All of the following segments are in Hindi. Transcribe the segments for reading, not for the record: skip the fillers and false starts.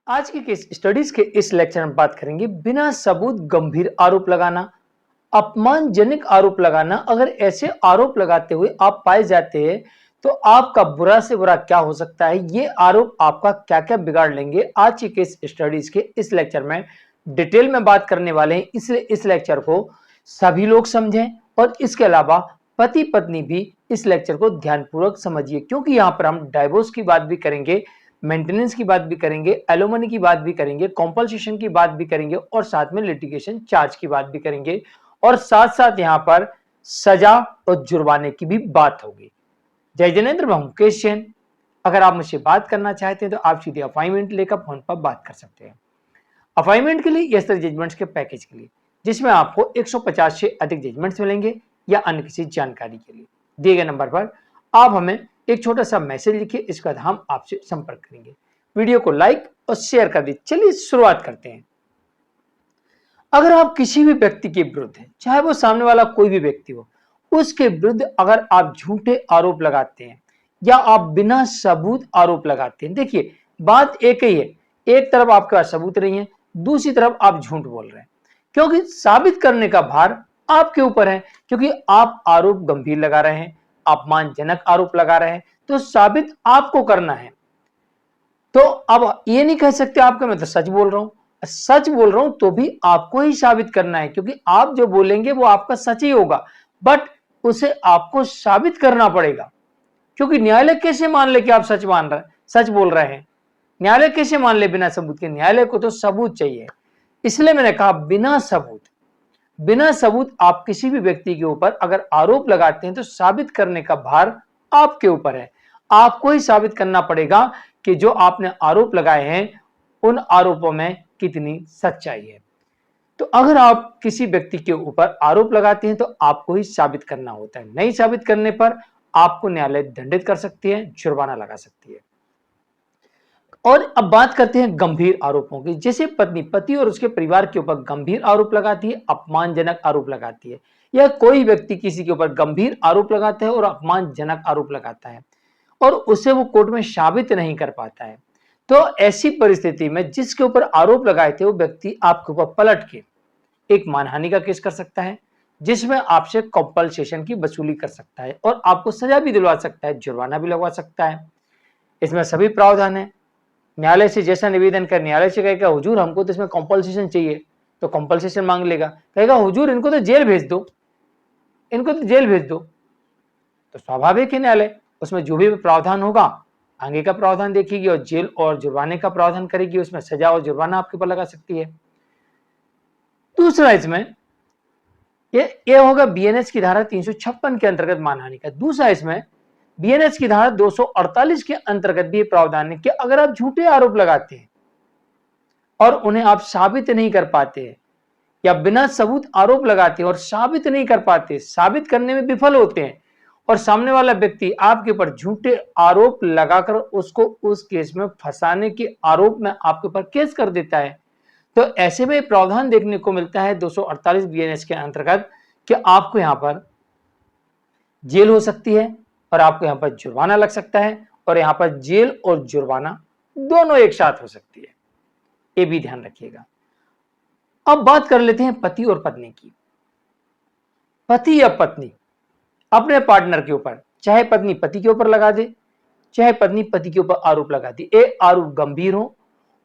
आज की केस स्टडीज के इस लेक्चर में बात करेंगे बिना सबूत गंभीर आरोप लगाना, अपमानजनक आरोप लगाना। अगर ऐसे आरोप लगाते हुए आप पाए जाते हैं तो आपका बुरा से बुरा क्या हो सकता है, ये आरोप आपका क्या क्या बिगाड़ लेंगे। आज की केस स्टडीज के इस लेक्चर में डिटेल में बात करने वाले हैं, इसलिए इस लेक्चर को सभी लोग समझें और इसके अलावा पति पत्नी भी इस लेक्चर को ध्यानपूर्वक समझिए, क्योंकि यहां पर हम डाइवोर्स की बात भी करेंगे, मेंटेनेंस की बात भी करेंगे, एलोमनी की बात भी करेंगे, कॉम्पल्सेशन की बात भी करेंगे और साथ में लिटिगेशन चार्ज की बात भी करेंगे और साथ साथ यहां पर सजा और जुर्माने की भी बात होगी। जय जिनेंद्र, मैं मुकेश जैन। अगर आप मुझसे बात करना चाहते हैं तो आप सीधे अपॉइंटमेंट लेकर फोन पर बात कर सकते हैं। अपॉइंटमेंट के लिए या जजमेंट्स के पैकेज के लिए, जिसमें आपको 150 से अधिक जजमेंट्स मिलेंगे या अन्य किसी जानकारी के लिए दिए गए नंबर पर आप हमें एक छोटा सा मैसेज लिखिए, इसके बाद हम आपसे संपर्क करेंगे। वीडियो को लाइक और शेयर कर दीजिए। चलिए शुरुआत करते हैं। अगर आप किसी भी व्यक्ति के विरुद्ध हैं, चाहे वो सामने वाला कोई भी व्यक्ति हो, उसके विरुद्ध अगर आप झूठे आरोप लगाते हैं या आप बिना सबूत आरोप लगाते हैं, देखिए बात एक ही है, एक तरफ आपके पास सबूत नहीं है, दूसरी तरफ आप झूठ बोल रहे हैं, क्योंकि साबित करने का भार आपके ऊपर है, क्योंकि आप आरोप गंभीर लगा रहे हैं, अपमानजनक आरोप लगा रहे हैं, तो साबित आपको करना है। तो अब ये नहीं कह सकते आपका मैं तो सच बोल रहा हूं, सच बोल रहा हूं तो भी आपको ही साबित करना है, क्योंकि आप जो बोलेंगे वो आपका सच ही होगा, बट उसे आपको साबित करना पड़ेगा। क्योंकि न्यायालय कैसे मान ले कि आप सच बोल रहे हैं? न्यायालय कैसे मान ले बिना सबूत के? न्यायालय को तो सबूत चाहिए। इसलिए मैंने कहा बिना सबूत आप किसी भी व्यक्ति के ऊपर अगर आरोप लगाते हैं तो साबित करने का भार आपके ऊपर है। आपको ही साबित करना पड़ेगा कि जो आपने आरोप लगाए हैं उन आरोपों में कितनी सच्चाई है। तो अगर आप किसी व्यक्ति के ऊपर आरोप लगाते हैं तो आपको ही साबित करना होता है। नहीं साबित करने पर आपको न्यायालय दंडित कर सकती है, जुर्माना लगा सकती है। और अब बात करते हैं गंभीर आरोपों की। जैसे पति और उसके परिवार के ऊपर गंभीर आरोप लगाती है, अपमानजनक आरोप लगाती है, या कोई व्यक्ति किसी के ऊपर गंभीर आरोप लगाता है और अपमानजनक आरोप लगाता है और उसे वो कोर्ट में साबित नहीं कर पाता है, तो ऐसी परिस्थिति में जिसके ऊपर आरोप लगाए थे वो व्यक्ति आपके ऊपर पलट के एक मानहानि का केस कर सकता है, जिसमें आपसे कॉम्पल्सेशन की वसूली कर सकता है और आपको सजा भी दिलवा सकता है, जुर्माना भी लगवा सकता है। इसमें सभी प्रावधान है। न्यायालय से जैसा निवेदन कर, न्यायालय से कहेगा हुजूर हमको तो इसमें कॉम्पल्सेशन चाहिए, तो कॉम्पल्सेशन मांग लेगा, कहेगा हुजूर इनको तो जेल भेज दो, इनको तो जेल भेज दो, तो स्वाभाविक है न्यायालय उसमें जो भी प्रावधान होगा आगे का प्रावधान देखेगी और जेल और जुर्माने का प्रावधान करेगी, उसमें सजा और जुर्माना आपके ऊपर लगा सकती है। दूसरा इसमें ये होगा बीएनएस की धारा 356 के अंतर्गत मानहानि का। दूसरा इसमें बीएनएस की धारा 248 के अंतर्गत भी प्रावधान है कि अगर आप झूठे आरोप लगाते हैं और उन्हें आप साबित नहीं कर पाते हैं या बिना सबूत आरोप लगाते हैं और साबित नहीं कर पाते, साबित करने में विफल होते हैं और सामने वाला व्यक्ति आपके ऊपर झूठे आरोप लगाकर उसको उस केस में फंसाने के आरोप में आपके ऊपर केस कर देता है, तो ऐसे में प्रावधान देखने को मिलता है 248 बीएनएस के अंतर्गत कि आपको यहां पर जेल हो सकती है और आपको यहां पर जुर्माना लग सकता है और यहां पर जेल और जुर्माना दोनों एक साथ हो सकती है, ये भी ध्यान रखिएगा। अब बात कर लेते हैं पति और पत्नी की। पति या पत्नी अपने पार्टनर के ऊपर, चाहे पत्नी पति के ऊपर लगा दे, चाहे पत्नी पति के ऊपर आरोप लगा दे, ये आरोप गंभीर हो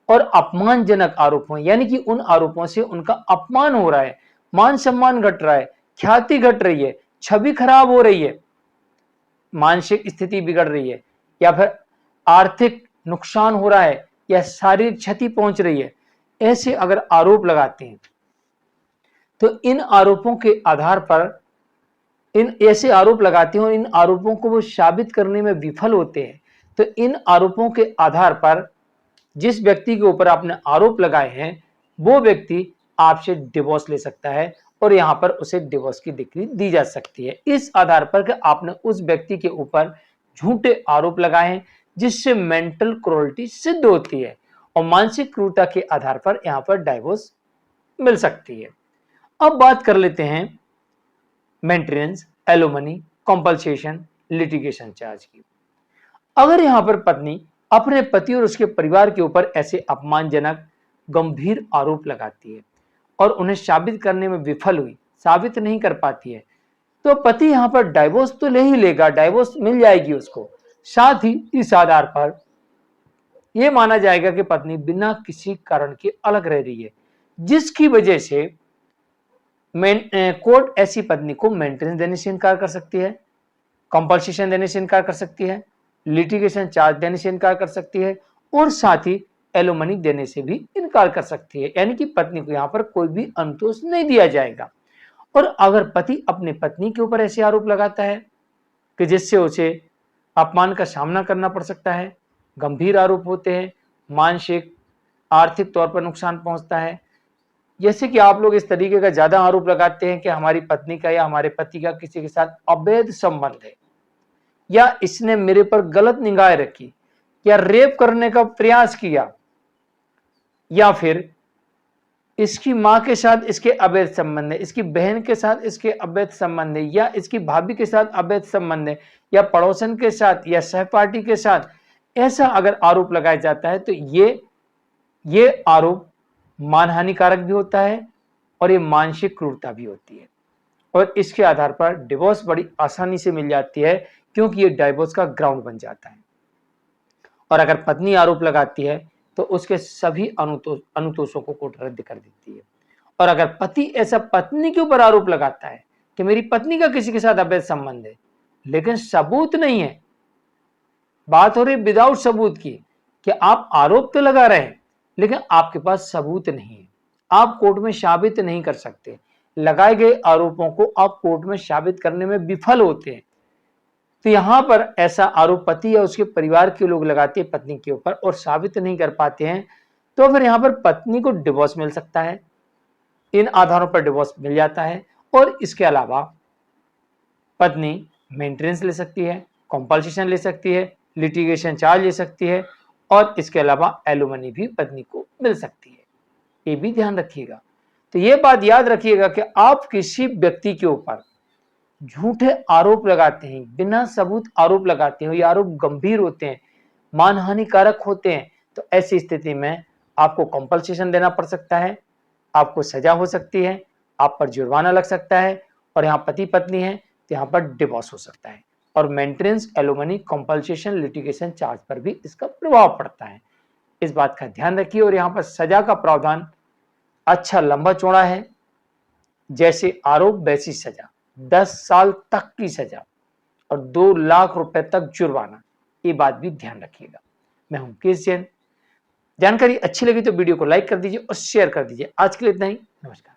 और अपमानजनक आरोप हो, यानी कि उन आरोपों से उनका अपमान हो रहा है, मान सम्मान घट रहा है, ख्याति घट रही है, छवि खराब हो रही है, मानसिक स्थिति बिगड़ रही है, या फिर आर्थिक नुकसान हो रहा है या शारीरिक क्षति पहुंच रही है, ऐसे अगर आरोप लगाते हैं तो इन आरोपों के आधार पर इन ऐसे आरोप लगाते हैं और इन आरोपों को वो साबित करने में विफल होते हैं, तो इन आरोपों के आधार पर जिस व्यक्ति के ऊपर आपने आरोप लगाए हैं वो व्यक्ति आपसे डिवोर्स ले सकता है और यहां पर उसे डिवोर्स की डिक्री दी जा सकती है, इस आधार पर कि आपने उस व्यक्ति के ऊपर झूठे आरोप लगाए हैं जिससे मेंटल क्रूरल्टी सिद्ध होती है और मानसिक क्रूरता के आधार पर यहां पर डाइवोर्स मिल सकती है। अब बात कर लेते हैं मेंटेनेंस, एलोमनी, कॉम्पल्सेशन, लिटिगेशन चार्ज की। अगर यहां पर पत्नी अपने पति और उसके परिवार के ऊपर ऐसे अपमानजनक गंभीर आरोप लगाती है और उन्हें साबित करने में विफल हुई, साबित नहीं कर पाती है, तो पति यहां पर डाइवोर्स तो ले ही लेगा, डाइवोर्स मिल जाएगी उसको। साथ ही इस आधार पर यह माना जाएगा कि पत्नी बिना किसी कारण के अलग रह रही है, जिसकी वजह से कोर्ट ऐसी पत्नी को मेंटेनेंस देने से इनकार कर सकती है, कंपल्सेशन देने से इनकार कर सकती है, लिटिगेशन चार्ज देने से इनकार कर सकती है और साथ ही एलिमनी देने से भी इनकार कर सकती है। यानी कि पत्नी को यहां पर कोई भी अनुतोष नहीं दिया जाएगा। और अगर पति अपने पत्नी के ऊपर ऐसे आरोप लगाता है कि जिससे उसे अपमान का सामना करना पड़ सकता है, गंभीर आरोप होते हैं, मानसिक आर्थिक तौर पर नुकसान पहुंचता है, जैसे कि आप लोग इस तरीके का ज्यादा आरोप लगाते हैं कि हमारी पत्नी का या हमारे पति का किसी के साथ अवैध संबंध है, या इसने मेरे पर गलत निगाह रखी, या रेप करने का प्रयास किया, या फिर इसकी मां के साथ इसके अवैध संबंध है, इसकी बहन के साथ इसके अवैध संबंध है, या इसकी भाभी के साथ अवैध संबंध है, या पड़ोसन के साथ या सहपाठी के साथ, ऐसा अगर आरोप लगाया जाता है तो ये आरोप मानहानिकारक भी होता है और ये मानसिक क्रूरता भी होती है और इसके आधार पर डिवोर्स बड़ी आसानी से मिल जाती है, क्योंकि ये डिवोर्स का ग्राउंड बन जाता है। और अगर पत्नी आरोप लगाती है तो उसके सभी अनुतोषों को कोर्ट रद्द कर देती है। और अगर पति ऐसा पत्नी के ऊपर आरोप लगाता है कि मेरी पत्नी का किसी के साथ अवैध संबंध है, लेकिन सबूत नहीं है, बात हो रही विदाउट सबूत की, कि आप आरोप तो लगा रहे हैं लेकिन आपके पास सबूत नहीं है, आप कोर्ट में साबित नहीं कर सकते, लगाए गए आरोपों को आप कोर्ट में साबित करने में विफल होते हैं, तो यहां पर ऐसा आरोप पति या उसके परिवार के लोग लगाते हैं पत्नी के ऊपर और साबित नहीं कर पाते हैं, तो फिर यहां पर पत्नी को डिवोर्स मिल सकता है, इन आधारों पर डिवोर्स मिल जाता है। और इसके अलावा पत्नी मेंटेनेंस ले सकती है, कंपल्सेशन ले सकती है, लिटिगेशन चार्ज ले सकती है और इसके अलावा एलिमनी भी पत्नी को मिल सकती है। ये भी ध्यान रखिएगा। तो ये बात याद रखिएगा कि आप किसी व्यक्ति के ऊपर झूठे आरोप लगाते हैं, बिना सबूत आरोप लगाते हैं, ये आरोप गंभीर होते हैं, मानहानिकारक होते हैं, तो ऐसी स्थिति में आपको कंपल्सेशन देना पड़ सकता है, आपको सजा हो सकती है, आप पर जुर्माना लग सकता है और यहाँ पति पत्नी है तो यहाँ पर डिवोर्स हो सकता है और मेंटेनेंस, एलिमनी, कंपल्सेशन, लिटिगेशन चार्ज पर भी इसका प्रभाव पड़ता है। इस बात का ध्यान रखिए। और यहाँ पर सजा का प्रावधान अच्छा लंबा चौड़ा है, जैसे आरोप वैसी सजा, 10 साल तक की सजा और 2 लाख रुपए तक जुर्माना, ये बात भी ध्यान रखिएगा। मैं हूं मुकेश जैन। जानकारी अच्छी लगी तो वीडियो को लाइक कर दीजिए और शेयर कर दीजिए। आज के लिए इतना ही, नमस्कार।